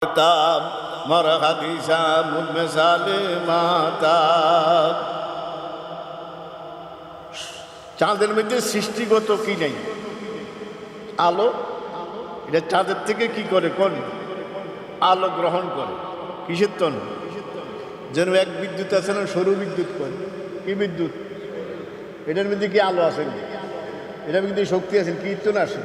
তাব মর হাদিসা মুদমেসালে মাতাব। চাঁদের মধ্যে সৃষ্টিগত কি নেই? আলো। এটা চাঁদের থেকে কি করে? কোন আলো গ্রহণ করে? কিসের তন? যেন এক বিদ্যুৎ আছে না, সৌর বিদ্যুৎ করে। কি বিদ্যুৎ? এটার মধ্যে কি আলো আছে? এটার মধ্যে শক্তি আছে, কীর্তন আসে।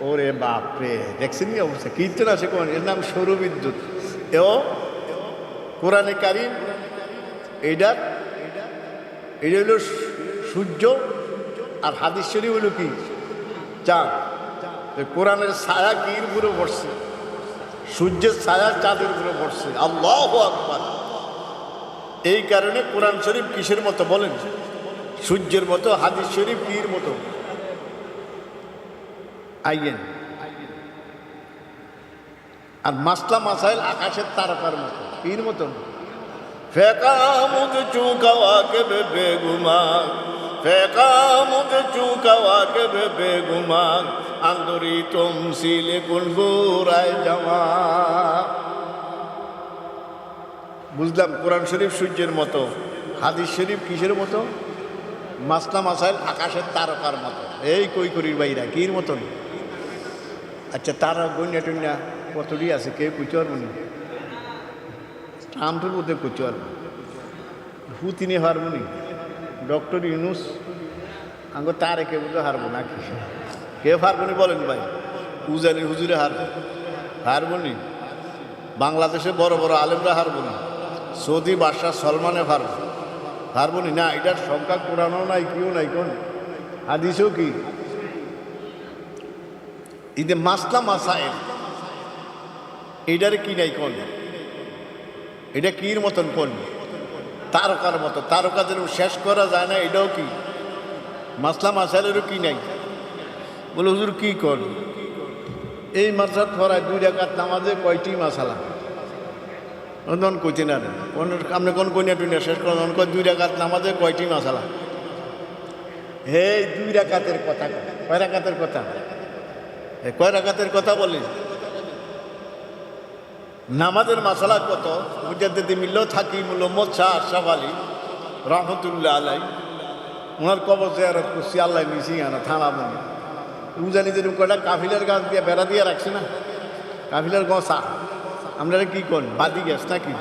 ওরে বাপরে, দেখছেন কি অবস্থা? কীর্তন আসে কোন? এর নাম সৌর বিদ্যুৎ। এও কোরআনে কারিম এটা হইল সূর্য, আর হাদিস শরীফ হইল কি? চাঁদ। কোরআনের ছায়া কির উপরে পড়ছে? সূর্যের ছায়া চাঁদের উপরে পড়ছে। আল্লাহু আকবার। এই কারণে কোরআন শরীফ কিসের মতো বলেন? সূর্যের মতো। হাদিস শরীফ কির মতো? আইয়েন। আর মাসলা মাসাইল আকাশের তারকার মতো। কির মতন? ফেকামুদ চুকাওয়া কে বেগুমা, ফেকামুদ চুকাওয়া কে বেগুমা, আন্দরি তমসিলে কুলগুরায় জামা। বুঝলাম কোরআন শরীফ সূর্যের মতো, হাদিস শরীফ কিসের মতো? মাসলা মাসাইল আকাশের তারকার মতো। এই কই করির বাইরা কির মতন? আচ্ছা, তারা গন্যা টন্যা কতটি আছে কে কুচর মনি? আমটোর মধ্যে কুচর হুতিনি হারমোনি ডক্টর ইউনুস আঙ্গ তারে কে বুঝে হারবো নাকি? কে হারমোনি বলেন ভাই? উজানি হুজুরে হারমোনি। বাংলাদেশে বড় বড় আলেমরা হারমোনি। সৌদি বাদশাহ সলমানে হারমোনি না। এটার সংখ্যা কোরআনও নাই, কিও নাই, কোন হাদিসও কি? ঈদে মাসলা মাসাইল এইটারে কি নাই কোন? এটা কির মতন? কোন তারকার মতো। তারকা যেন শেষ করা যায় না, এটাও কি? মাসলা মাসাইলেরও কি নাই? বলে হুজুর কি কর? এই মাসাল ধরায় 2 রাকাত নামাজে কয়টি মাসালা? অন কইতে না আপনি কোন কইনা টুইনা শেষ করেন? 2 রাকাত নামাজে কয়টি মাসালা? হে 2 রাকাতের কথা। কয় রাকাতের কথা? কয় রাকাতের কথা বলি? নামাজের মাসালা কত? মুজাদ্দিদ মিল্লাত হাকিমুল উম্মত শাহ আশরাফ আলী রহমতুল্লাহ আলাই, ওনার কবর জিয়ারত করছি। আল্লাহ নিছি আনা থানা বনি উজানি যেরকম কয়টা কাফিলার গাছ দিয়ে বেড়া দিয়ে রাখছে না, কাফিলার গছা। আপনারা কি করেন? বাদি গ্যাস নাকি?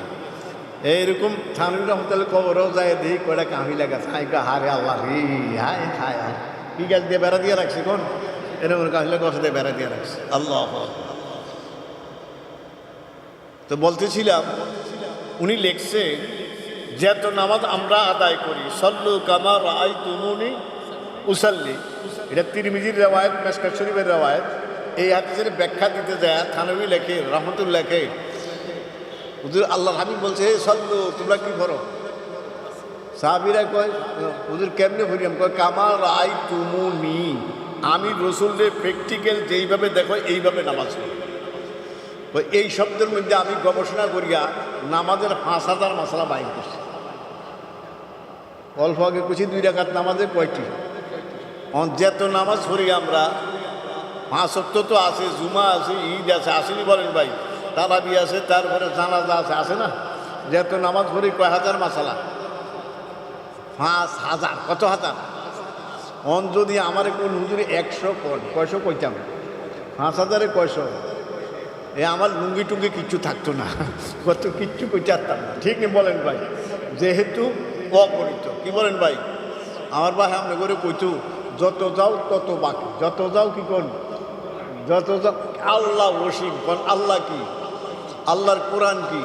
এইরকম থানুর রহমতুল্লাহ কবরও যায় দেখি কয়টা কাফিলা গাছ। হারে আল্লাহ রে, হায় হায় হায়, কি গাছ দিয়ে বেড়া দিয়ে রাখছে? কোন এরকম কাফিলার গছ দিয়ে বেড়া দিয়ে রাখছে। আল্লাহ। তো বলতেছিলাম, উনি লেখছে যত নামাজ আমরা আদায় করি, সল্লু কামা রাআইতুমুনি উসাল্লি, এটা তিরমিজির রেওয়ায়েত, মিশকাত শরীফের রেওয়ায়েত। এই হাদিসের ব্যাখ্যা দিতে যায় থানভী লেখে, রহমতুল্লাহ লেখে, হুজুর আল্লাহর হাবিব বলছে হে সল্লু, তোমরা কি করো? সাহাবীরা কয় হুজুর কেমনে করিয়াম? কয় কামা রাআইতুমুনি, আমি রসুলের প্র্যাকটিক্যাল যেইভাবে দেখো এইভাবে নামাজ করি। এই শব্দের মধ্যে আমি গবেষণা করিয়া নামাজের 5000 মাসালা বাইর করছি। অল্প আগে করছি 2 রাকাত নামাজে কয়টি? যেত নামাজ পড়ি আমরা 5 ওয়াক্ত তো আছে, জুমা আছে, ঈদ আছে, আসেনি বলেন ভাই? তারাবি আছে, তারপরে জানাজা আছে না? যেত নামাজ পড়ি কয় হাজার মাসালা? 5000। কত হাজার? যদি আমার কোন হুজুরে 100 কয়শো কইতাম, 5000-এ কয়শো? আমার লুঙ্গি টুঙ্গি কিচ্ছু থাকতো না, কত কিচ্ছু কইতে পারতাম না। ঠিক নেই বলেন ভাই? যেহেতু অপরিত। কি বলেন ভাই? আমার ভাই আপনি করে কইতো যত যাও তত বাকি, যত যাও কি কোন, যত যাও। আল্লাহ অসীম, কোন আল্লাহ কি? আল্লাহর কোরআন কি?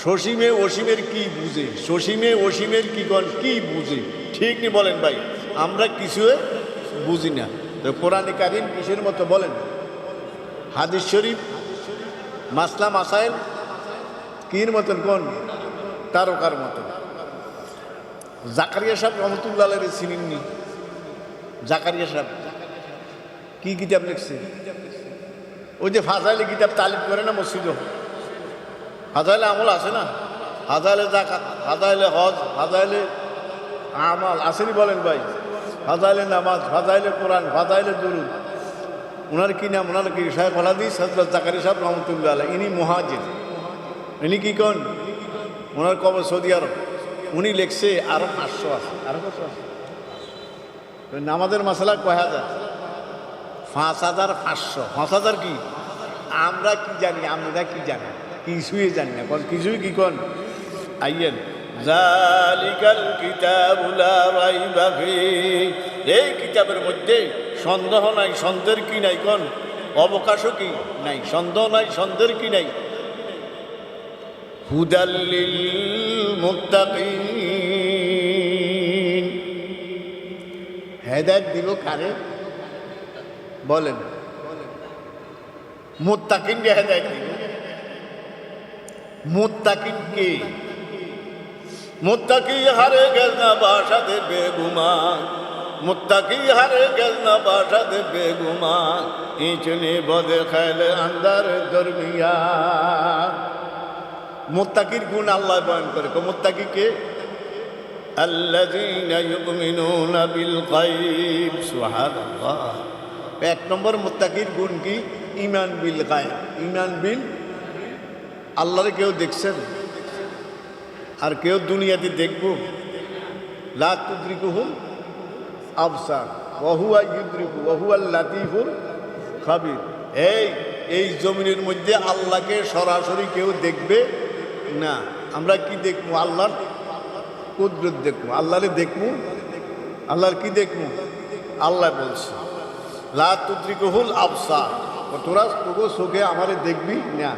সসীমে অসীমের কি বুঝে? সসীমে অসীমের কি কোন কি বুঝে? ঠিক নেই বলেন ভাই? আমরা কিছু বুঝি না। তো কোরআনে কারিম কিসের মতো বলেন? হাদিস শরীফ মাসলা মাসাইল কির মতন? কোন তারকার মতন। জাকারিয়া সাহেব রহমতুল্লাহ আলাইহি চিনেননি? জাকারিয়া সাহেব কি কিতাব লিখছে? ওই যে ফাজাইলে কিতাব তালিব করে না মসজিদও, ফাজাইলে আমল আছে না? ফাজাইলে জাকাত, ফাজাইলে হজ, ফাজাইলে আমাল আসেনি বলেন ভাই? ফাজাইলে নামাজ, ফাজাইলে কোরআন, ফাজাইলে দুরুদ, ওনার কি নাম? ওনার কি শাহেখ হাদিস হযরত জাকারিয়া সাহেব রহমতুল্লাহ আলাইহি। ইনি মুহাজির। ইনি কি কন? ওনার কবর সৌদি আরব। উনি লিখছে আরো 500 আছে। আরো কত আছে? নামাজের মাসালা কয় হাজার? 5500। 5000 কি? আমরা কি জানি? আমরা কি জানি? কিছুই জানি না। কোন কিছুই কি কোন? আইয়েন জালিকাল কিতাবু লা রাইবা ফিহি, এই কিতাবের মধ্যে সন্দেহ নাই, সন্দেহের কি নাই? কোন অবকাশও কি নাই, সন্দেহ নাই, সন্দেহের কি নাই। হুদাল লিল মুত্তাকিন, হেদায়েত দিব কারে বলেন? মুত্তাকিনকে হেদায়েত দিব। মুত্তাকিন কে? মুত্তাকি হারে গেল না বাসাতে বেগুমান, মুত্তাকি হারে গেল না বাসাতে বেগুমান, ইচনে বদে খেলে আন্দার দরমিয়া। মুত্তাকির গুণ আল্লাহ বয়ান করে। মুত্তাকি কে? আল্লাযীনা ইউমিনুনা বিল গায়ব। সুবহানাল্লাহ। এক নম্বর মুত্তাকির গুণ কি? ঈমান বিল গায়ব। ঈমান বিল, আল্লাহরে কেউ দেখছেন আর কেউ দুনিয়াতে দেখব? লা তুদরিকুহুল আবসার ওয়া হুয়া ইউদরিকু ওয়া হুয়াল লাতীফুল খাবীর। এই জমিনের মধ্যে আল্লাহকে সরাসরি কেউ দেখবে না। আমরা কি দেখবো? আল্লাহর কুদরত দেখবো। আল্লাহরে দেখবো। আল্লাহর কি দেখবো? আল্লাহ বলছে লা তুদরিকুহুল আবসার, তোরা তোকে চোখে আমারে দেখবি না,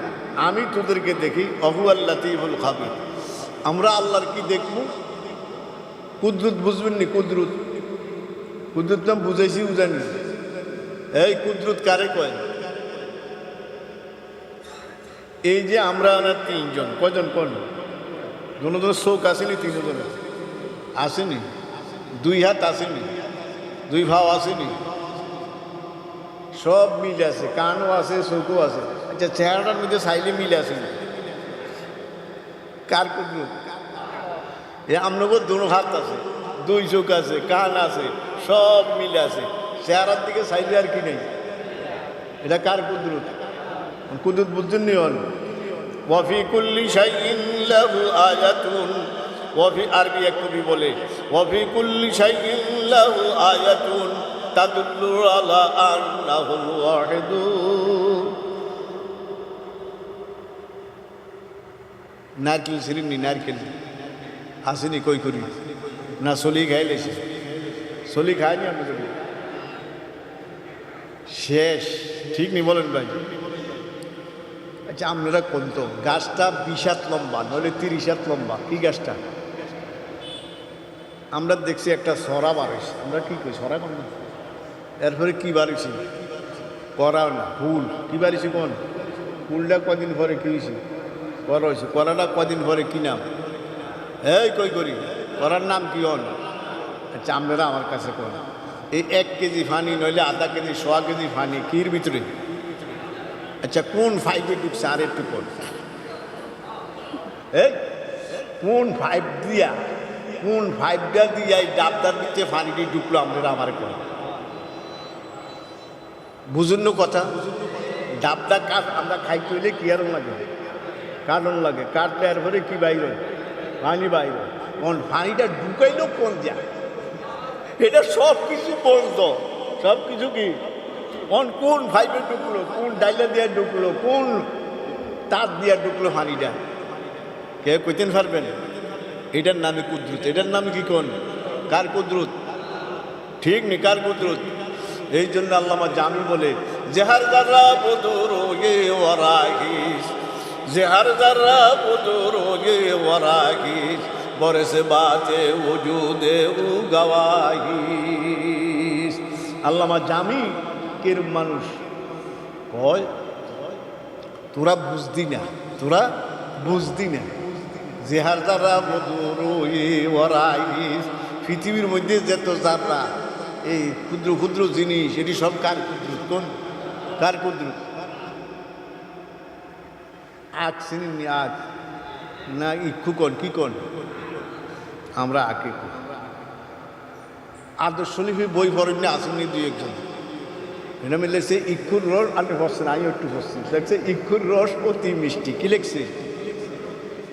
আমি তোদেরকে দেখি। ওয়া হুয়াল লাতীফুল খাবীর। আমরা আল্লাহর কি দেখবো? কুদরত বুঝবেন নি? কুদরত, কুদরত নাম বুঝাইছি বুঝানি। এই কুদরত কারে কয়? এই যে আমরা তিনজন, কয়জন? কোন দুজনের চোখ আসেনি? তিনজনের আসেনি? দুই হাত আসেনি? দুই ভাও আসেনি? সব মিল আছে, কানও আছে, চোখও আছে। আচ্ছা, চেহারাটার মধ্যে চাইলে মিল আসেনি? কার কুদরত? এ আপনাকে দুনো হাত আছে, দুই চোখ আছে, কান আছে, সব মিলে আছে। চেহারার দিকে চাইলে আর কি নেই। এটা কার কুদরত? কুদরত বুঝছেন নি? হন ওয়াফি কুল্লি শাইইন লাহু আয়াতুন, ওয়াফি, আরবি এক কবি বলে ওয়াফি কুল্লি শাইইন লাহু আয়াতুন তাদুল্লু আলা আন্নাহুল ওয়াহিদু। নারকেল ছিলেন নি? নারকেল আসেনি? কই করি না? সলি খাইলেছে? সলি খায়নি আপনাদের? শেষ। ঠিক নি বলেন ভাই? আচ্ছা, আপনারা কোন তো গাছটা 20 হাত লম্বা, নইলে 30 হাত লম্বা? কি গাছটা? আমরা দেখছি একটা সরা বাড়িস। আমরা কি কই? সরা কোন? এরপরে কি বাড়িছি? করাও না, ফুল। কি বাড়িছি? কোন ফুলটা? কদিন পরে কি হয়েছে? করা হয়েছে। করাটা কদিন পরে কি নাম? এই কই করি করার নাম কি? হন আচ্ছা, আপনারা আমার কাছে কোন এই 1 কেজি ফানি নইলে আধা কেজি, 100 কেজি ফানি কির ভিতরে? আচ্ছা, কোন ফাইভে ঢুকছে? আর একটু কোন এই কোন ফাইভ দিয়া, কোন ফাইভটা দিয়া এই ডাবদার ভিতরে ফানিটি ঢুকলো? আপনারা আমার কোন বুঝুন কথা? ডাবটা কাঠ আমরা খাইতে হইলে কি আরম লাগে? কারণ লাগে। কাটলে এরপরে কি বাইর? পানি বাইর। কোন পানিটা ঢুকাইলো কোন যা? এটা সব কিছু বলতো, সব কিছু কি কোন ফাইভে ঢুকলো, কোন ডাইলা দিয়ে ঢুকলো, কোন তার দিয়ে ঢুকলো পানিটা? কে কইতেন পারবেন? এটার নামে কুদরত। এটার নামে কি? কোন কার কুদরত? ঠিক নি? কার কুদরত? এই জন্য আল্লামা জামি বলে জেহার যারা বদরোগে ওয়ারাগিস, জেহার যারা বদরোগে ওয়ারাগিস, বরসে বাতে ওজুদে উ গাওয়াহিস। আল্লামা জামি কেরম মানুষ কয়, তোরা বুঝদি না, তোরা বুঝদি না। জেহার যারা বদরোগে ওয়ারাগিস, পৃথিবীর মধ্যে যত যারা এই ক্ষুদ্র ক্ষুদ্র জিনিস, এটি সব কার কুদরত? কোন কার কুদরত? আখ চিনি? আখ না ইক্ষু? কোন কি? কোন আমরা আঁকে আদর্শ লিপি বই পড়েন না? আসেননি 2-1 জন? এটা আমি লিখছে ইক্ষুর রস, আপনি বসছেন আমি একটু বসছি, লিখছে ইক্ষুর রস অতি মিষ্টি। কি লিখছে?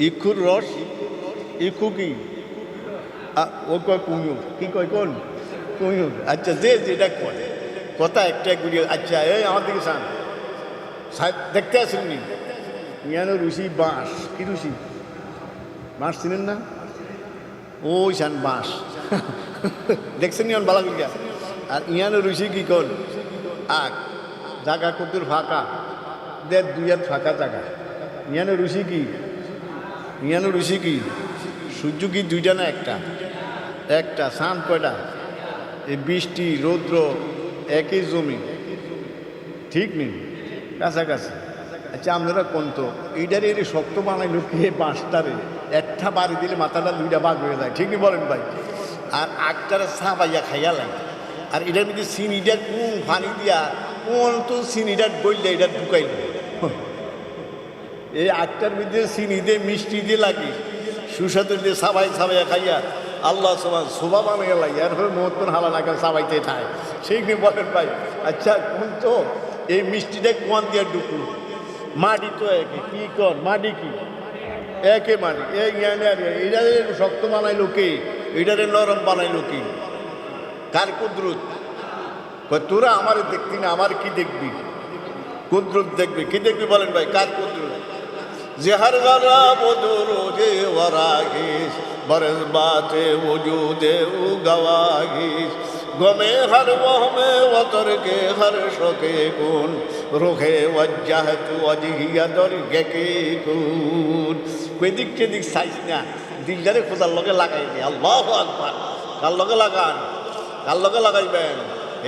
ইক্ষুর রস, ইক্ষু কি ও কয় কুমির, কি কয় কোন কুমির? আচ্ছা যে যেটা করে কথা একটা গুড়িয়ে। আচ্ছা এই আমার দিকে চান দেখতে আসেননি ইয়ানো রুশি বাঁশ, কি রুশি বাঁশ চিনেন না? ওই চান বাঁশ দেখছেন ইয়ান বালা গুলিয়া। আর ইয়ানো রুশি কি কর আগ জাগা কতুর ফাঁকা দেড় দুই হাত ফাঁকা জায়গা। ইয়ানো রুশি কি? ইয়ানো রুশি কি? সূর্য কি দুইটা না একটা? একটা। সান কয়টা? এই বৃষ্টি রৌদ্র একই জমি, ঠিক নেই কাছাকাছি। আচ্ছা আপনারা কোন তো এইটারে এর শক্ত বানাইল কে? বাঁশটারে একটা বাড়ি দিলে মাথাটা দুইটা ভাগ হয়ে যায়, ঠিকই বলেন ভাই। আর আগটারে চা পাইয়া খাইয়া লাগে। আর এটার মধ্যে চিনিটা কোন পানি দিয়া কোন তো চিনিটা বললে এটা ঢুকাইল। এই আগটার মধ্যে চিনি দিয়ে মিষ্টি দিয়ে লাগে, সুস্বাদু দিয়ে সাবাই সাবাইয়া খাইয়া আল্লাহ সমান শোভা বানিয়ে লাগে। আর মহত্তর হালা নাকা সাবাইতে খায়, সেই নিয়ে বলেন ভাই। আচ্ছা কোন তো এই মিষ্টিটা কোন দিয়ে ঢুকলো? মাটি তো একে, কি কর মাটি কি একে মাটি। এইটারে শক্ত বানাইলো কে? এইটারে নরম বানাইলো কি? কার কুদরত? তোরা আমার দেখবি না, আমার কি দেখবি? কুদরত দেখবি। কি দেখবি বলেন ভাই? কার কুদরত? যে হর গরা বদরোজে ওরাগিস বরস বাতে ওজুদে উ গওয়াগিস গমে হর ওহমে ওতর কে হর শোকে কুন রোখে ওয়াজ্জাহতু ওয়াজহিয়া দরগে কে কুন। কই দিক কে দিক চাইছ না, দিলটারে খোদার লগে লাগাই দে। আল্লাহু আকবার। কার লগে লাগান? কার লগে লাগাইবেন?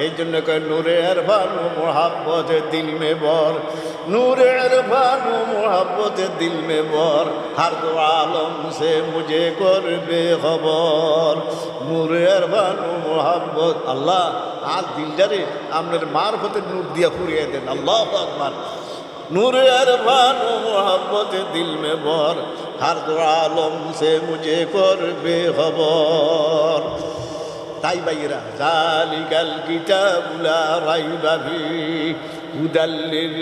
এই জন্য কয় নূরে ইরফান ও মোহাব্বত দিল মে বর, নূরে ইরফান ও মোহাব্বত দিল মে বর, হর দো আলম সে মুঝে করবে খবর। নূরে ইরফান ও মোহাব্বত। আল্লাহ আর দিলটারে আপনার মারফতে নূর দিয়া ফুরিয়ে দেন। আল্লাহু আকবার। নূরে ইরফান ও মোহাব্বত দিল মে বর, হর দো আলম সে মুঝে করবে খবর। তাই ভাইয়েরা জালিকাল কিতাবু লা রাইবা ফিহি হুদাল লিল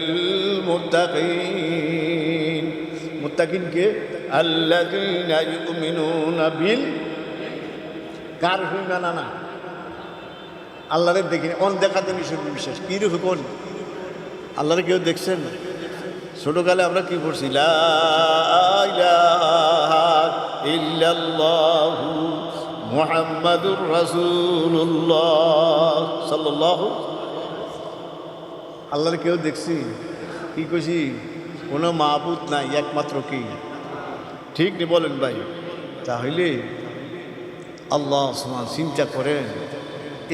মুত্তাকিন। মুত্তাকিন কে? আল্লাযীনা ইউমিনুনা বিল। কার ইমান আনা? আল্লাহরে দেখিনি, অনদেখা জিনিসের বিশ্বাস। কি রে কোন? আল্লাহরে কেউ দেখছেন? ছোটকালে আমরা কি পড়ছি? লা ইলাহা ইল্লাল্লাহু মুহাম্মাদুর রাসূলুল্লাহ সাল্লাল্লাহু। আল্লাহর কেউ দেখছি? কি কইছি? কোনো মাবুদ নাই, একমাত্র কি? ঠিক নি বলেন ভাই? তাহলে আল্লাহ সুবহান চিন্তা করেন,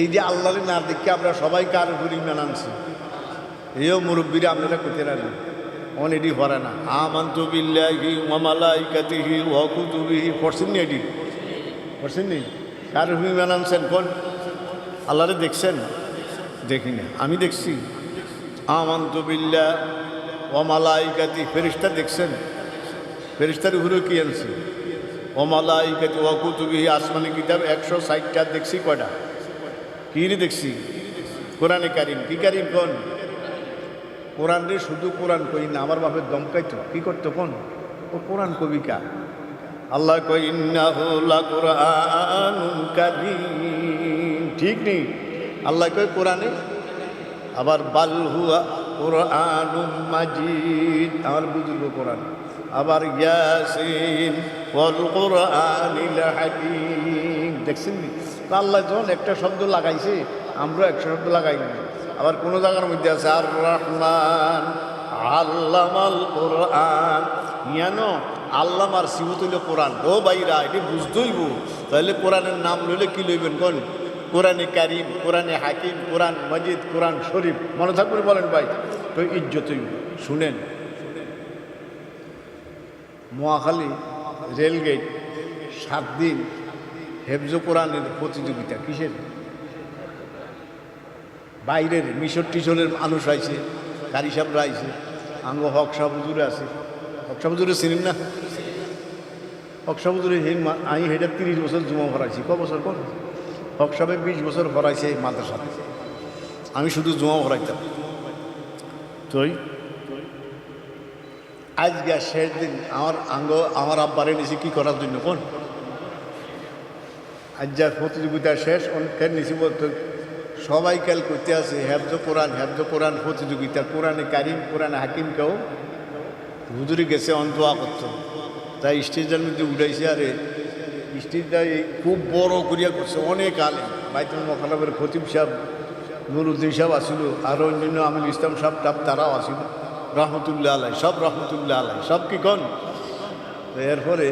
এই যে আল্লাহরে না দেখে আমরা সবাই কার উপর ঈমান আনছি। এও মুরব্বীরা আপনারা কইতে রাখেন অনেডি পড়ে না। আমানতু বিল্লাহি ওয়া মালাইকাতিহি ওয়া কুতুবিহি পড়ছেন নি? এডি পড়ছেন নি? কার উপর ঈমান আনছেন কোন? আল্লাহরে দেখছেন? দেখি না। আমি দেখছি। আমানতু বিল্লাহ ওয়া মালাইকাতি, ফেরেশতা দেখছেন? ফেরেশতার উপরে কি আনছে? ওয়া মালাইকাতি ওয়া কুতুবিহি, আসমানি কিতাব 160টা দেখছি। কয়টা? কি দেখছি? কোরআনে কারিম। কি কারিম কোন? কোরআন রে শুধু কোরআন কই না, আমার বাপের দমকাইতো কি করতো কোন? ও কোরআন কবিকা। আল্লাহ কই ইন্নাহু লাকুরআনুন কারীম, ঠিক নেই? আল্লাহ কই কোরআনে। আবার বাল হুয়া কুরআনুম মাজিদ, আমার বুজুর্গ কোরআন। আবার ইয়াসিন ওয়াল কুরআনিল হাকীম। দেখছেন নি? আল্লাহ যখন একটা শব্দ লাগাইছে আমরা একটা শব্দ লাগাই না। আবার কোন জায়গার মধ্যে আছে আর রহমান আল্লামাল কোরআন। ইয়ানো আল্লামার সিবত হইল কোরআন। ও ভাইরা এটি বুঝতেইব। তাহলে কোরআনের নাম লইলে কি লইবেন কোন? কোরআনে কারিম, কোরআনে হাকিম, কোরআন মজিদ, কোরআন শরীফ। মনে থাকবে বলেন ভাই, তো ইজ্জতই। শুনেন, মহাখালী রেলগেট 7 দিন হেফজ কোরআনের প্রতিযোগিতা। কিসের? বাইরের মিশর টিশরের মানুষ আইছে, কারি সাহেবরা আইছে, আঙ্গ হক সাহ হুজুরে আছে। হক সাহ হুজুরে চিনেন না? হক সাহ হুজুরে আমি হেটা 30 বছর জুমা ভরাইছি। ক বছর কোন? হক সাহেব 20 বছর ভরাইছে এই মাদ্রাসাতে। আমি শুধু জমা ভরাইতাম। তুই আজকে শেষ দিন আমার আব্বারে নিছি কি করার জন্য কোন আজ যা প্রতিযোগিতা শেষ অনেকের নিছি বলতো সবাই খেয়াল করতে আছে হেফজ কোরআন প্রতিযোগিতা, কোরআনে কারিম কোরআনে হাকিমকেও হুজুরি গেছে অন্তোয়া করতো, তাই স্টেজের মধ্যে উঠাইছে। আরে স্টেজটা খুব বড় করিয়া করছে, অনেক আলেম বাইতুল মোকাররমের খতিব সাহেব নুরুদ্দিন সাহেব আসিল, আরও অন্যান্য আমিল ইসলাম সাহেব তারাও আসিল, রহমতুল্লাহ আলাই সব রহমতুল্লাহ আলাই সব কি কন। তো এরপরে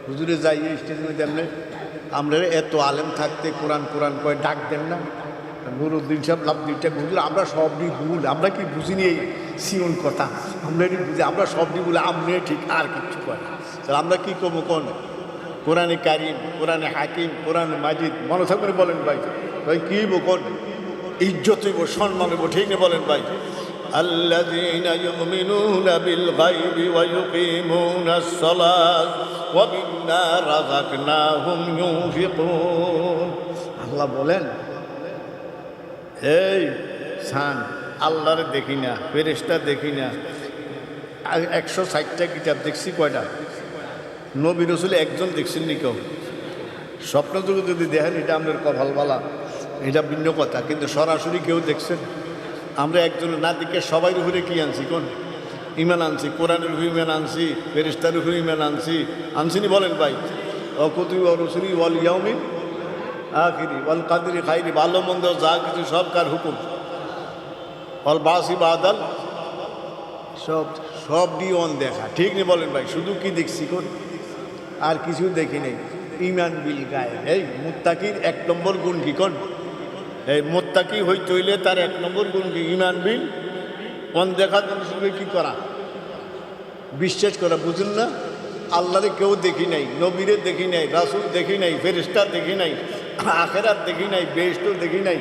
হুজুরে যাইয়ে স্টেজের মধ্যে আমরা এত আলেম থাকতে কোরআন কয় ডাক দেন না। নুরুদ্দিন সাহেব লাভ দুইটা হুজুর আমরা সবই ভুল, আমরা কি বুঝিনি এই সিওন কথা, আমরা বুঝি আমরা সবই বলে আমরা ঠিক আর কিছু কয় না। তাহলে আমরা কী করবো কোন কোরআনে কারিম কোরআনে হাকিম কোরআনে মাজিদ মনে থাকবে বলেন ভাই, ভাই কী কোন ইজ্জত হইব সম্মান হইব, ঠিক না বলেন ভাই। الذين يؤمنون بالغيب ويقيمون الصلاة ومما رزقناهم ينفقون। আল্লাহ বলেন এই সান আল্লাহরে দেখি না, ফেরেশতা দেখি না, 160টা কিতাব দেখছি কয়টা? নবী রাসূল একজন দেখছেন নি কেউ? স্বপ্ন যুগে যদি দেখেন এটা আমাদের কপালবালা, এটা ভিন্ন কথা, কিন্তু সরাসরি কেউ দেখছেন? আমরা একজনের না দিকে সবাই উপরে কি আনছি কোন ইমান আনছি, কোরআনের উপরে ইমান আনছি, ফেরেশতার উপরে ইমান আনছিনি বলেন ভাই। অকুতু রসুলি ওয়াল ইয়াউমিল আখিরি ওয়াল কাদরি খাইরি, ভালো মন্দ যা কিছু সব কার হুকুম, ওয়াল বাসি বাদাল সব দিয়ে অন দেখা, ঠিক নেই বলেন ভাই। শুধু কি দেখছি কোন আর কিছু দেখি নেই। ইমান বিল গায়ে, এই মুত্তাকির 1 নম্বর গুণ কি কোন? এই মোত্তাকি হইতে হইলে তার 1 নম্বর গুণ কি? ইমান বিল অন দেখা জিনিসগুলো কী করা? বিশ্বাস করা। বুঝুন না, আল্লাহরে কেউ দেখি নাই, নবীরে দেখি নাই, রাসূল দেখি নাই, ফেরেশতা দেখি নাই, আখেরাত দেখি নাই, বেহেশত দেখি নাই,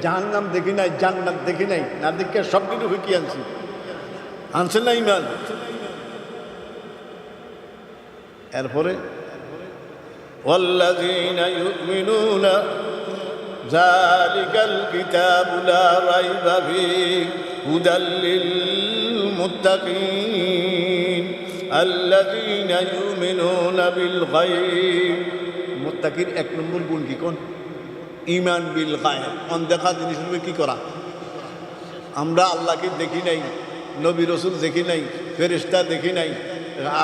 জাহান্নাম দেখি নাই, জান্নাত দেখি নাই, না দেখে সব কিছু কি আনছি? আনছেন না ইমান? এরপরে ওয়াল্লাযীনা ইউমিনুনা যালিকাল কিতাবু লা রাইবা ফীহি হুদাল লিল মুত্তাকিন আল্লাযীনা ইউমিনুনা বিল গায়ব। মুত্তাকির 1 নম্বর গুণ কি কোন? ইমান বিল গায়ব, অনদেখা জিনিসগুলো কি করা? আমরা আল্লাহকে দেখি নাই, নবী রাসূল দেখি নাই, ফেরেশতা দেখি নাই,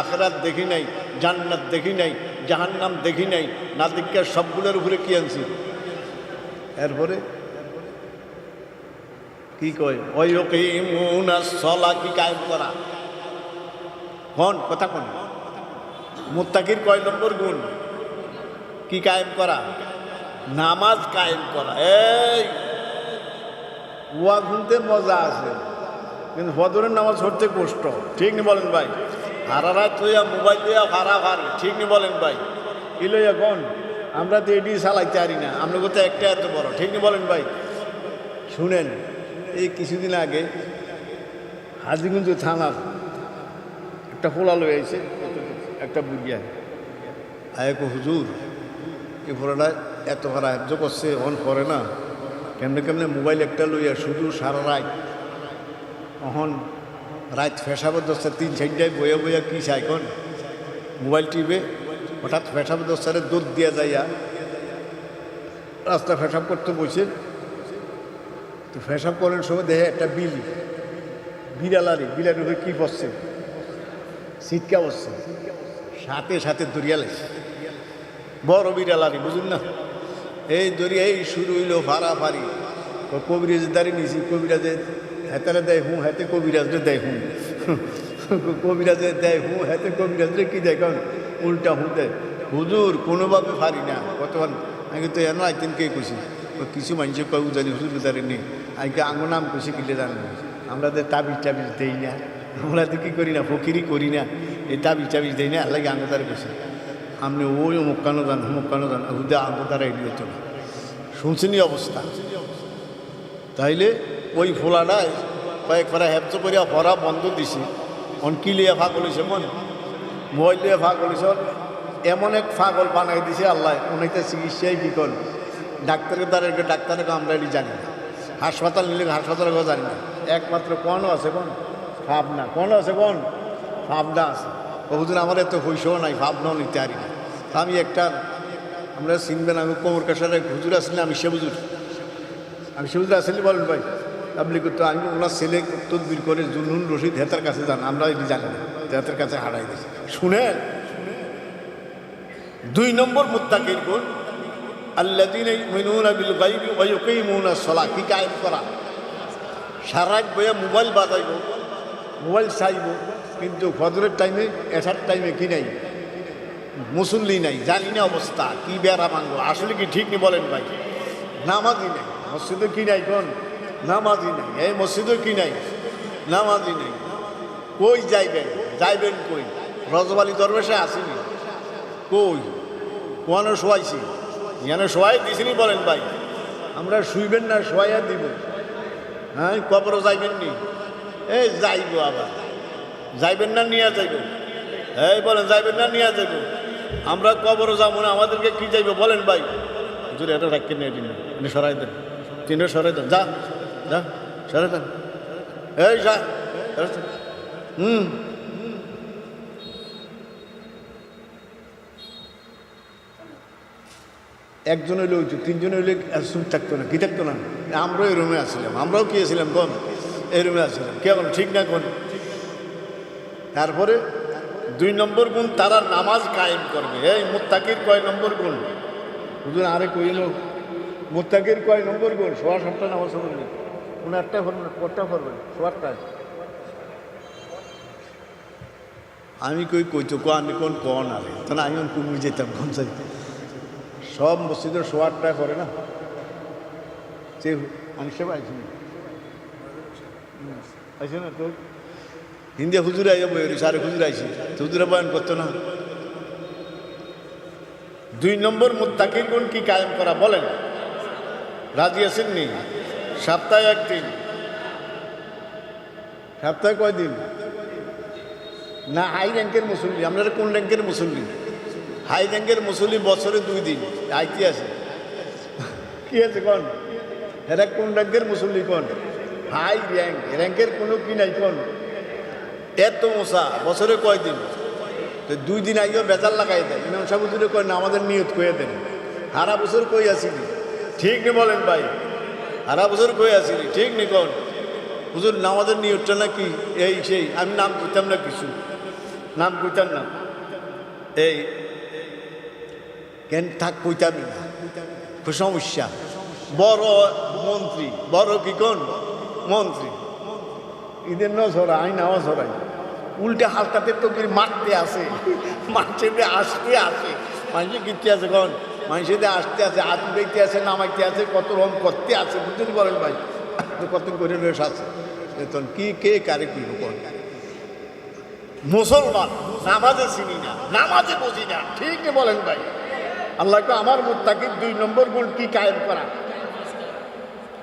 আখিরাত দেখি নাই, জান্নাত দেখি নাই, জাহান্নাম দেখি নাই, না দেখে সবগুলোর উপরে কি আনছি? এরপরে কি কয়? ওয়ায়ুকিমুনাস সালাহ, কি কায়েম করা? কোন কথা কোন? মুত্তাকির কয় নম্বর গুণ? কি কায়েম করা? নামাজ কায়েম করা। এই ওয়াজ শুনতে মজা আছে, কিন্তু ফজরের নামাজ পড়তে কষ্ট, ঠিক নি বলেন ভাই? সারা রাত লইয়া মোবাইল লইয়া ভাড়ি, ঠিক নি বলেন ভাই? কি লইয়া কোন? আমরা তো এটি চালাইতে পারি না, আমরা কোথাও একটা এত বড়, ঠিক নি বলেন ভাই? শুনেন, এই কিছুদিন আগে হাজিগঞ্জ থানার একটা ফোলা লই আইছে, একটা বুড়িয়া আয় হুজুর এই ফোলাটা এত ভাড়া হেফজ করছে, অন করে না, কেমনে মোবাইল একটা লইয়া শুধু সারা রাত, তখন রাত ফেসাবের 3-4টায় বইয়া কি চাই কোন? মোবাইল টিপে, হঠাৎ ফেসাবের 10টারে দুধ দিয়া যাইয়া রাস্তা ফেসাব করতে বসে, তো ফেসাব করার সময় দেখে একটা বিড়ালের উপরে কী পড়ছে? ছিটকা বসছে, সাথে দরিয়া লাগছে, বড় বিড়ালারি, বুঝুন না? এই দরিয়া এই শুরু হইল ফাড়াফাড়ি। কবিরাজ দাঁড়িয়ে নিয়েছি, কবিরাজে হেতারে দেয় হুঁ, হাতে কবিরাজরে দেয় হুঁ, কবিরাজে দেয় হুঁ, হাতে কবিরাজরে কি দেয় কারণ উল্টা হুঁ দেয়। হুজুর কোনোভাবে পারি না, কতক্ষণ আমি তো এন আইতেন কে খুশি, কিছু মানুষের কবু জানি হুজুর দাঁড়িয়ে নেই, আজকে আঙুর নাম খুশি কিনলে জানি না, আমরা তাবিজ দেই না, আমরা তো কী করি না, ফকিরি করি না, এই তাবিজ দেই না, আল্লাহ আঙুর দ্বারা খুশি। আপনি ওই মুক্কানো যান হুদা আঙুর দ্বারা এড়িয়ে চলে, শুনছেনি অবস্থা? তাইলে ওই ফোলাটায় কয়েক ফেরা হেফজ করিয়া ভরা বন্ধ দিছি, অনকি লিয়া ফাগল হয়েছে, মন মোবাইল লিয়া ফাগল হয়েছে, এমন এক ফাগল বানাই দিছে আল্লাহ, অনেকটা চিকিৎসায় বিকল, ডাক্তারের দ্বারা ডাক্তারকে আমরা এটি জানি না, হাসপাতাল নিলে হাসপাতালে কথা জানি না, একমাত্র কোনও আছে কোন ভাবনা, কোনও আছে কোন ভাবনা আছে। বহুদিন আমার এত পয়সাও নাই, ভাবনাও নিতে পারি না। আমি একটা, আমরা চিনবেন, আমি কোমর কাছার এক হুজুর আসলে, আমি সে হুজুর আসলে বলেন ভাই আপনি করতো, আমি ওনার ছেলে তদবির করে জুনুন রশিদ হেতার কাছে যান, আমরা এটি জানি না, হেতার কাছে হারাই দিয়েছি। শুনেন 2 নম্বর মুত্তাকির গুণ আল্লাযীনা ইউমিনুনা বিল গায়বি ওয়া ইউকিমুনাস সালাহ। কি কায়েম করা? সারা রাত বইয়া মোবাইল বাজাইব, মোবাইল চাইব, কিন্তু ফজরের টাইমে এসার টাইমে কি নাই, মুসল্লি নাই, জানি না অবস্থা কি বেড়া ভাঙবো। আসলে কি ঠিক নি বলেন ভাই? নামাজি নাই মসজিদে, কি নাই কোন নামাজি নাই, এই মসজিদে কি নাই নামাজি নাই। কই যাইবেন কই? রজব আলী দরবেশে আসেনি কই? কোয়ানো শোয়াইছি, ইয়ানো শোয়াই দিছিনি বলেন ভাই? আমরা শুইবেন না, শোয়াইয়া দিব। হ্যাঁ, কবরও যাইবেন নি? এই যাইব, আবার যাইবেন না নিয়ে যাইব? এই বলেন যাইবেন না নিয়ে যাইব? আমরা কবরও যাবো না, আমাদেরকে কি যাইব বলেন ভাই? হুজুর এটা রাখেন না, এটি সরাই দেন, তিনটে সরাই দেন, যা যা সরাই দেন, এই যা। একজন হইলে হইতো, 3 জন হইলে চুপ থাকতো না, কি থাকতো না? আমরাও এই রুমে আসছিলাম, আমরাও কি আসছিলাম কোন এই রুমে আসছিলাম, কেমন ঠিক না কোন? তারপরে 2 নম্বর গুণ, তারা নামাজ কায়েম করবে। এই মুত্তাকির কয় নম্বর গুণ? হুজুর আরে কইল মুত্তাকির কয় নম্বর গুণ? 7:15 নামাজ পড়বেন, 8টায় পড়বেন, 4টায় পড়বেন, 8টায়। আমি কইতো আমি কোন আরে তো না, আমি কুমির যেতাম কোন চাই, সব মসজিদের 8টায় পড়ে না, সে অংশে পাইছি আইসে না তো হিন্দি হুজুর আইয়া বই সারে হুজুর আইসি, হুজুরে বয়ান করতো না। 2 নম্বর মুত্তাকির গুণ কি কায়েম করা বলেন? রাজি আছেন নি? সপ্তাহে 1 দিন, সপ্তাহে কয় দিন? না হাই র্যাঙ্কের মুসল্লি, আপনারা কোন র্যাঙ্কের মুসল্লি? হাই র্যাঙ্কের মুসল্লি বছরে 2 দিন আইতে আছে, কি আছে কোন? এরা কোন র্যাঙ্কের মুসল্লি কোন? হাই র্যাঙ্ক, র্যাঙ্কের কোনো কি নাই কোন? এত মশা বছরে কয় দিন? তো 2 দিন আইও বেজার লাগাই দেয়। ইমাম সাহেব হুজুরে কয় না, আমাদের নিয়ত কয়ে দেন, সারা বছর কই আসিনি, ঠিক নি বলেন ভাই? সারা বছর কই আসিনি, ঠিক নি কোন? হুজুর নামাজের নিয়তটা নাকি এই সেই, আমি নাম কইতাম না, কিছু নাম কইতাম না, এই কেন থাক কইতামই না, সমস্যা। বড় মন্ত্রী, বড় কি কোন মন্ত্রী, ঈদের ন ছড়া আই নাও ছড়াই, উল্টে হালকাতে তো মারতে আসে, মানুষের আসতে আসে, মানুষের কিনতে আছে কোন? মানুষের আসতে আছে, হাত দেখতে আছে, নামাইতে আছে, কত রকম করতে আছে, বুঝতে বলেন ভাই? কত করে রেস আছে, তখন কি কে কারে কি কোন? মুসলমান নামাজে চিনি না, নামাজে বুঝি না, ঠিক বলেন ভাই? আল্লাহকে আমার মুত্তাকির 2 নম্বর গুণ কি কায়েম করা?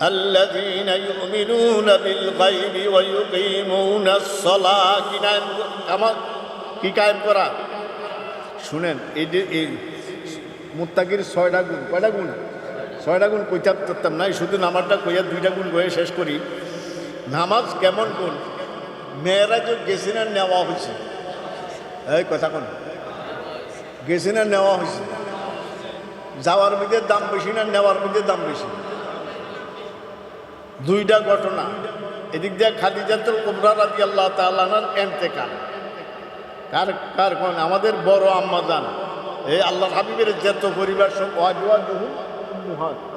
আল্লাযীনা ইউমিনুনা বিল গায়বি ওয়া ইউকিমুনাস সালাহ। কি কায়েম করা? শুনেন, এই মুত্তাকির 6টা গুণ। কয়টা গুণ? 6টা গুণ কইতে পারতাম নাই, শুধু নামাজটা কইয়া 2টা গুণ কয়ে শেষ করি। নামাজ কেমন গুণ? মেয়েরাজও গেছে না নেওয়া হয়েছে, এই কথা কোন? গেছে না নেওয়া হয়েছে? যাওয়ার মধ্যে দাম বেশি না নেওয়ার মধ্যে দাম বেশি? 2টা ঘটনা। এদিক দিয়ে খাদিজাতুল কুবরা রাদিয়াল্লাহু তাআলা আনহার ইন্তেকাল। কার কোন? আমাদের বড় আম্মা জান, এই আল্লাহর হাবিবের যত পরিবার সব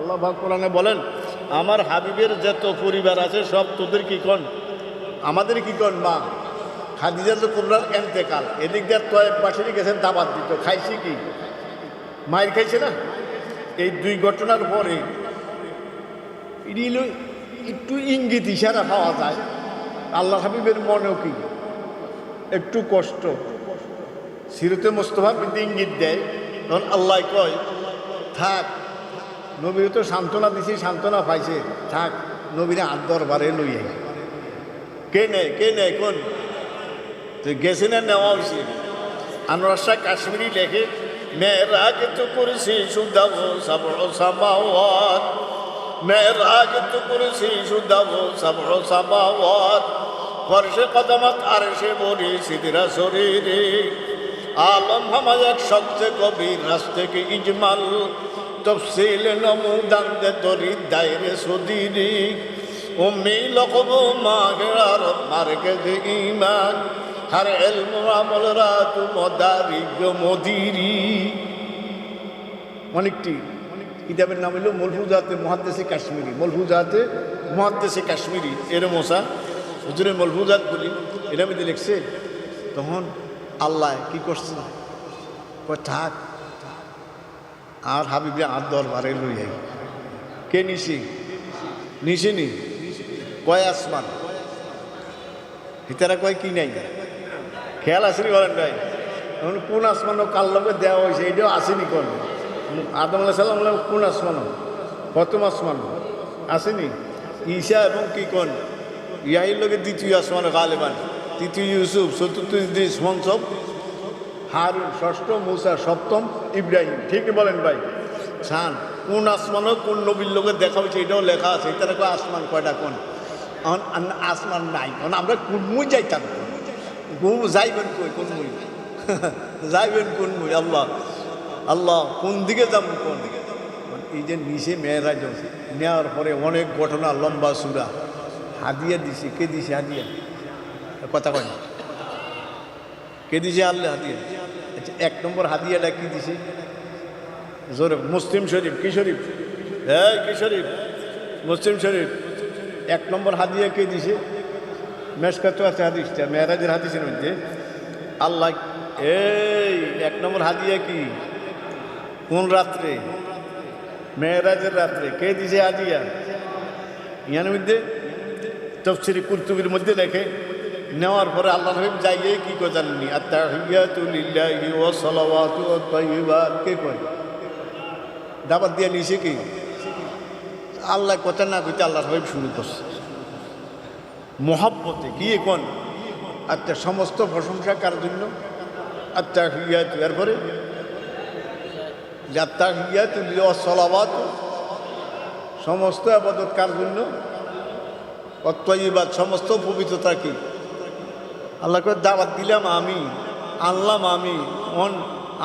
আল্লাহ পাক কোরআনে বলেন, আমার হাবিবের যত পরিবার আছে সব তোদের কি কোন? আমাদের কি কোন মা। খাদিজাতুল কুবরার ইন্তেকাল, এদিক দিয়ে তয়েব বাসিনী গেছেন দাবাত দিত, খাইছি কি? মায়ের খাইছে না? এই 2 ঘটনার পরে একটু ইঙ্গিত ইশারা পাওয়া যায় আল্লাহ হাবিবের মনেও কি একটু কষ্ট। সিরতে মুস্তাফা কিন্তু ইঙ্গিত দেয়, তখন আল্লাহ কয় থাক, নবীর তো সান্ত্বনা দিছি, সান্ত্বনা পাইছে, থাক নবীরে আর দরবারে লই আই। কে নেয় কোন? তো গেছে না নেওয়া হয়েছে? আনোয়ার শাহ কাশ্মীরি লেখে, মেয়েরাজ তো করেছি সুদাব সামাওয়াত মেরাজ তো করেছি শুধাব সাবহ সামাওয়াত ফরশে কদমত আরশে বরি সিদরা শরীরে আলম হামায়ক সবচেয়ে গভীর রাস্তে কি ইজমাল তফসিল নমুদান দে তরি দায়রে সদিরি উম্মি লকব মাগরার মার্গে দে ঈমান হর ইলম আমল রাত মদারিগ মদিরি। অনেকটি কিতাবের নাম হলো মলফুজাতে মুহাদ্দিসে কাশ্মীরি, মলফুজাতে মুহাদ্দিসে কাশ্মীরি। এর মশা হুজুরের মলফুজাত বলি এরা মধ্যে লিখছে। তখন আল্লাহ কি করছে, থাক আর হাবিবে আর দরবারে লই যাই। কে নিশি নিশিনি কয় আসমান ভিতরে কয় কি নাই, খেয়াল আসেনি বলেন ভাই? এখন কোন আসমানও কার লগে দেওয়া হয়েছে এটাও আসেনি কোন? আদম আলাইহিস সালাম কোন আসমান, প্রথম আসমান আসেনি। ঈসা এবং কি কোন ইয়াহির লগে দ্বিতীয় আসমান গালেবান, তৃতীয় ইউসুফ, চতুর্থ ইদ্রিস, পঞ্চম হারুন, ষষ্ঠ মূসা, সপ্তম ইব্রাহিম। ঠিক বলেন ভাই? শান কোন আসমানও কোন নবীর লোকের দেখা হয়েছে এটাও লেখা আছে। এটার কয় আসমান কয়টা কোন? আসমান নাই। কারণ আমরা কোনমুই যাইতাম, যাইবেন কই কোনমুই যাইবেন কোনমুই? আল্লাহ আল্লাহ কোন দিকে যাব কোন? এই যে নিচে মেয়েরাজ নেওয়ার পরে অনেক ঘটনা, লম্বা সুরা। হাদিয়া দিছে, কে দিছে হাদিয়া? কথা কয় না, কে দিছে? আল্লাহ হাদিয়া। আচ্ছা, এক নম্বর হাদিয়াটা কি দিছে? জোরে মুসলিম শরীফ। কি শরীফ? হ্যাঁ কি শরীফ? মুসলিম শরীফ। এক নম্বর হাদিয়া কে দিছে? মেশকাত আছে হাদিসটা, মেয়েরাজের হাদিসের মধ্যে আল্লাহ এই এক নম্বর হাদিয়া কি? কোন রাত্রে? মেয়েরাজের রাত্রে। কে দিছে হাদিয়া? ইয়ার মধ্যে তাফসীর কুরতুবীর মধ্যে লেখে নেওয়ার পরে আল্লাহ হাবিব যাইয়ে কি কয় জানেননি? আত-তাহিয়াতু লিল্লাহি ওয়া সালাওয়াতু ওয়াত তাইয়্যিবাত। কে কয়? দাবাত দিয়ে নিছে কি? আল্লাহ কথা না কইতে আল্লাহ হাবিব শুরু করছে মোহাব্বতে। কি এখন? আচ্ছা, সমস্ত প্রশংসা কার জন্য? আত-তাহিয়াতু। এরপরে আত-তাহিয়াতু ওয়া সালাওয়াতু, সমস্ত ইবাদত কার জন্য? ওয়াত তাইয়্যিবাত, সমস্ত পবিত্রতা কি? আল্লাহকে দাওয়াত দিলাম আমি, আনলাম আমি,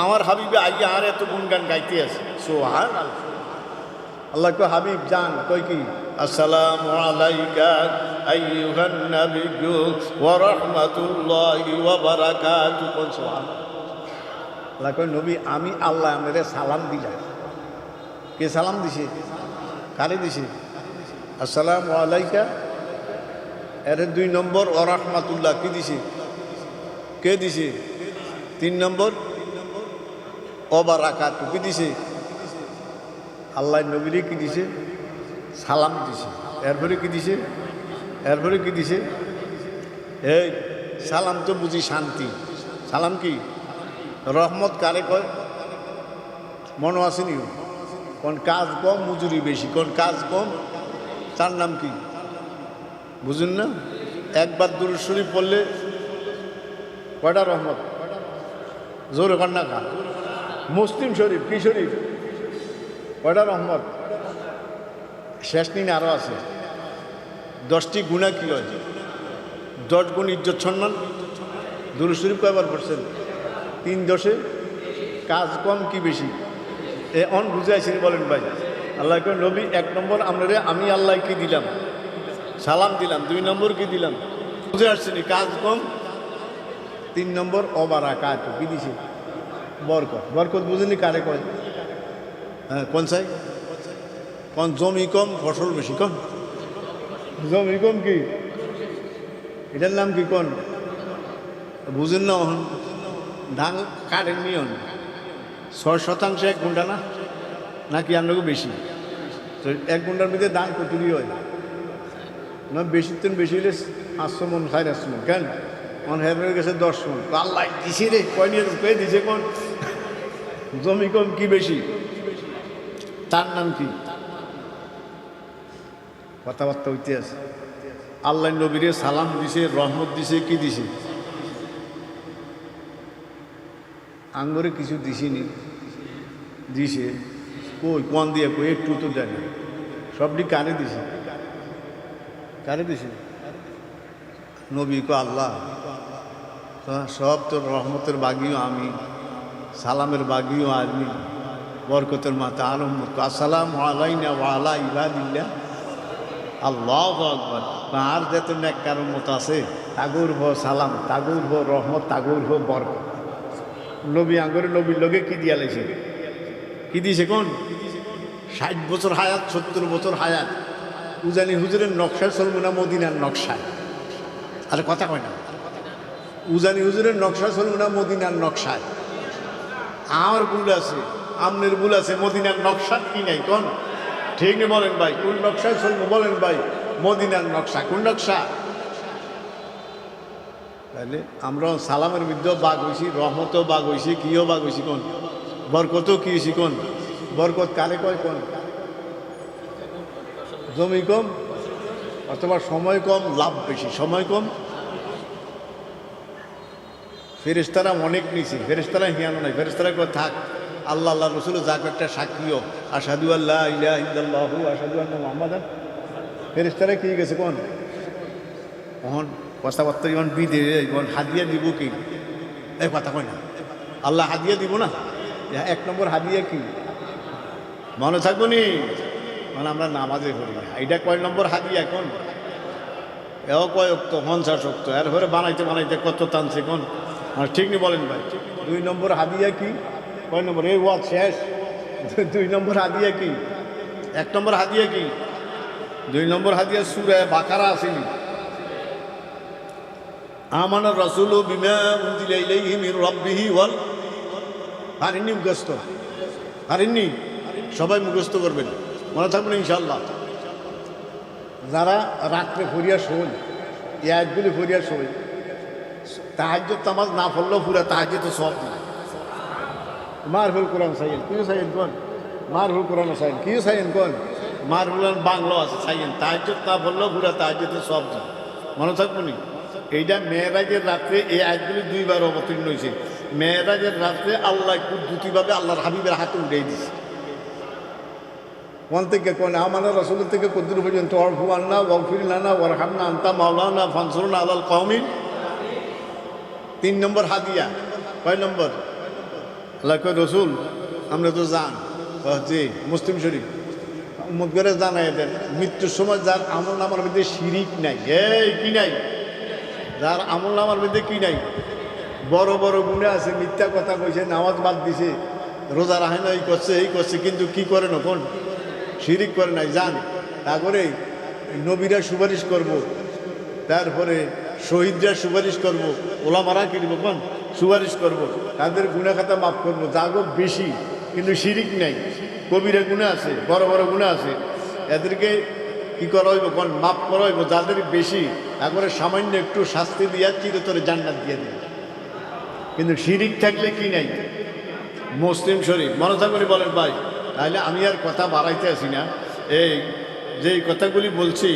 আমার হাবিবে আগে আর এত গুণগান গাইতে আছে। সুবহানাল্লাহ। আল্লাহকে হাবিব জান কই কি? আসসালামু আলাইকা আইয়ুহান নাবিয়্যু ওয়া রাহমাতুল্লাহি ওয়া বারাকাতুহু। সুবহানাল্লাহ। আল্লাহ কই নবী আমি আল্লাহ আমারে সালাম দিলাম। কে সালাম দিছে? কারে দিছে? আসসালামু আলাইকা। এর 2 নম্বর ওয়া রাহমাতুল্লাহ কি দিছে? কে দিছে? 3 নম্বর ওয়া বারাকাতুহু কি দিছে? আল্লাহ নবীরে কি দিছে? সালাম দিছে। এরপরে কি দিছে? এরপরে কি দিছে? এই সালাম তো বুঝি শান্তি। সালাম কি? রহমত কারে কয়? মনে আসেনি? কোন কাজ কম মজুরি বেশি, কোন কাজ কম তার নাম কি? বুঝুন না? একবার দুরূদ শরীফ পড়লে কয়টা রহমত? জোরে কন্যা খা। মুসলিম শরীফ। কি শরীফ? কয়টা রহমত? শেষ দিন আরও আছে। 10টি গুণা কি হয়? 10 গুণ ইজ্জত সম্মান। দুরূদ শরীফ কয়বার পড়ছেন? 3 10-এ কাজ কম কি বেশি? এ অন বুঝাইছেন বলেন ভাই? আল্লাহ কয় নবী 1 নম্বর আপনারে আমি আল্লাহ কি দিলাম? সালাম দিলাম। 2 নম্বর কি দিলাম? বুঝে আসছেনি? কাজ কম। 3 নম্বর অবারাকাতুহু কি দিছে? বরকত। বরকত বুঝেনি কারে কয়? হ্যাঁ কোন চাই? কোন জমি কম ফসল বেশি? কম জমি কম কি? এটার নাম কি? কোন বুঝেন না? ধান কাটেন নিয়ন 6% 1 গুণ্টা না, নাকি আপনাকে বেশি? তো 1 গুণ্টার মধ্যে ধান কতটি হয়? না বেশি তো বেশি হলে 500 মন 400 মন। কেন? আমার হেরের কাছে 10 মন। আল্লাহ দিছে রে, কয় নিয়ে কয়ে দিছে কোন? জমি কম কি বেশি? তার নাম কি? কথাবার্তা হইতে আছে। আল্লাহ নবীরে সালাম দিছে, রহমত দিছে, কি দিছে? আঙ্গরে কিছু দিছিনি? দিছে কই? কোন দিয়ে কই? একটু তো দেয় না। সবটি কানে দিছে, কানে দিছে। নবী কো আল্লাহ সব তোর রহমতের বাগিও আমি, সালামের বাগিও আমি, বরকতের মাতা আলম আসসালাম আলাইনা ওয়া আলা ইবাদিল্লাহ আল্লাহু আকবার। আর যত নেককার উম্মত আছে তাগুর হো সালাম, তাগুর হো রহমত, তাগুর হো বরকত। নবী আঙ্গরে নবীর লগে কি দিয়া লাইছে, কি দিয়েছে কোন? 60 বছর হায়াত, 70 বছর হায়াত। উজানি হুজুরের নকশায় চলবো না মদিনার নকশায়? আরে কথা কয় না। উজানি হুজুরের নকশা চলবো না মদিনার নকশায়? আমার ভুল আছে, আমনের ভুল আছে, মদিনার নকশা কি নাই কোন? ঠিক নেই বলেন ভাই, কোন নকশায় চলবো বলেন ভাই? মদিনার নকশা। কোন নকশা? তাহলে আমরা সালামের মধ্যেও বাঘ হয়েছি, রহমতও বাঘ হয়েছি, কিও বাঘ হয়েছি কোন? বরকতও কি হয়েছি কোন? বরকত কারে কয় কোন? জমি কম অথবা সময় কম, লাভ বেশি। সময় কম, ফেরেশতারা অনেক নিছি, ফেরেশতারা হিয়ানো নাই। ফেরেশতারা কয় থাক, আল্লাহ আল্লাহ রসুল যাক একটা সাক্ষীও, আশহাদু আল্লা ইলাহা ইল্লাল্লাহু আশহাদু আন্না মুহাম্মাদান। ফেরেশতারা কি গেছে কোন? এখন কথাবার্তা যখন বিদে যখন হাদিয়া দিব কি? এই কথা কয় না, আল্লাহ হাদিয়া দিব না। 1 নম্বর হাদিয়া কি মনে থাকবো নি? মানে আমরা নামাজে পড়ি না, এইটা কয় নম্বর হাদিয়া কোন? এও কয় অক্ত 50 অক্ত, এরপরে বানাইতে বানাইতে কত টানছে কোন? আর ঠিক নি বলেন ভাই? 2 নম্বর হাদিয়া কি? কয় নম্বর? এই ওয়াজ শেষ। 2 নম্বর হাদিয়া কি? 1 নম্বর হাদিয়া কি? 2 নম্বর হাদিয়া সূরা বাকারা আসেনি, আমানা রাসূলু বিমা উনজিলা ইলাইহি মির রাব্বিহি ওয়াল। পারেননি মুখস্থ? পারেননি? সবাই মুখস্থ করবেন, মনে থাকবেন ইনশাআল্লাহ। যারা রাত্রে ফরিয়া শোন, এই আয়াতগুলি ফরিয়া শোন, তাহাজ্জুদ নামাজ না পড়লেও পুরা তাহাজ্জুদ তো সব না। মারহুল কোরআন সাইয়েন, কিউ সাইয়েন কোন? মারহুল কোরআন সাইয়েন, কিউ সাইয়েন কোন? মারহুল বাংলা আছে সাইয়েন। তাহাজ্জুদ না পড়লেও পুরা তাহাজ্জুদ তো সব না, মনে থাকবো নি? এইটা মেয়েরাজের রাত্রে এই আয়াতগুলি 2 বার অবতীর্ণ হয়েছে। মেয়েরাজের রাত্রে আল্লাহ কুদরতিভাবে আল্লাহর হাবিবের হাতে উঠে দিয়েছে। কোন থেকে কোন? আমাদের রাসূলের থেকে কুদরত পর্যন্ত। ওয়ারফু আন্না ওয়াগফির লানা ওয়ারহামনা আনতা মাওলানা ফানসুরনা আলাল কওমিল। 3 নম্বর হাদিয়া। কয় নম্বর? আল্লাহ কয় রসুল আমরা তো জান জি মুসলিম শরীফ উম্মত করে জানাই দেন, মৃত্যুর সময় যার আমল নামার মধ্যে শিরিক নাই, এই কি নাই? যার আমল নামার মধ্যে কি নাই? বড় বড় গুণে আছে, মিথ্যা কথা কইছে, নামাজ বাদ দিছে, রোজা রাখে না, এই করছে এই করছে, কিন্তু কি করে না কোন? শিরিক করে নাই। জান তারপরে নবীরা সুপারিশ করব, তারপরে শহীদরা সুপারিশ করব, ওলামারা কিনব কোন? সুপারিশ করব, তাদের গুণা খাতা মাফ করবো, যাগো বেশি কিন্তু শিরিক নাই, কবিরা গুণা আছে, বড় বড় গুণা আছে, এদেরকে কি করা হইব কোন? মাফ করা হইব। যাদের বেশি তারপরে সামান্য একটু শাস্তি দিয়া চিরতরে জান্নাত দিয়ে দেবে। কিন্তু শিরিক থাকলে কি নাই? মুসলিম শরীফ, মনে থাকবে বলেন ভাই? তাহলে আমি আর কথা বাড়াইতে আসি না। এই যে কথাগুলি বলছি,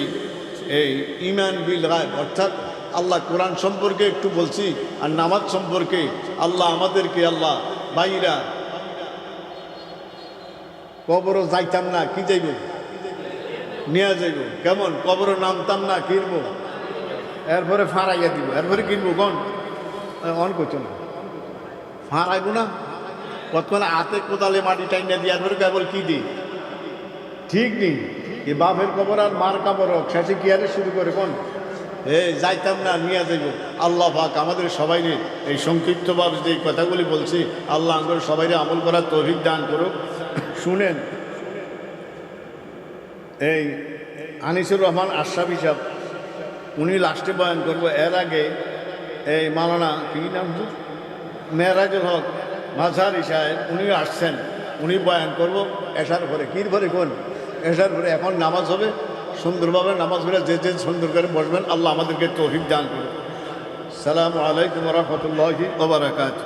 এই ঈমান বিল গায়ব অর্থাৎ আল্লাহ কোরআন সম্পর্কে একটু বলছি, আর নামাজ সম্পর্কে। আল্লাহ আমাদেরকে, আল্লাহ ভাইরা কবরও যাইতাম না, কি যাইব? নিয়ে যাইব। কেমন? কবরও নামতাম না, কিনবো, এরপরে ফাঁড়াইয়া দিব, এরপরে কিনবো কোন? অন করছো না, ফাঁড়াইব না কতক্ষণ হাতে কোদালে মাটি টাইনা দিয়ে এরপরে কেবল কি দিই? ঠিক নেই, এ বাপের কবর আর মার কবর হোক, শেষে কি আরে শুরু করে কোন? যাইতাম না, নিয়ে যাইব। আল্লাহ পাক আমাদের সবাই এই সংক্ষিপ্তভাবে যে কথাগুলি বলছি, আল্লাহ আমাদের সবাই আমল করার তৌফিক দান করুক। শুনেন, এই আনিসুর রহমান আশরাফি সাহেব উনি লাস্টে বয়ান করবো। এর আগে এই মাওলানা কি নাম? মেহরাজুল হক মাঝহারি সাহেব উনিও আসছেন, উনি বয়ান করব এশার পরে। কির পরে কোন? এশার পরে। এখন নামাজ হবে, সুন্দরভাবে নামাজ পড়ে যে যে সুন্দর করে বসবেন, আল্লাহ আমাদেরকে তৌফিক দান করুন। আসসালামু আলাইকুম ওয়া রাহমাতুল্লাহি ওয়া বারাকাতুহু।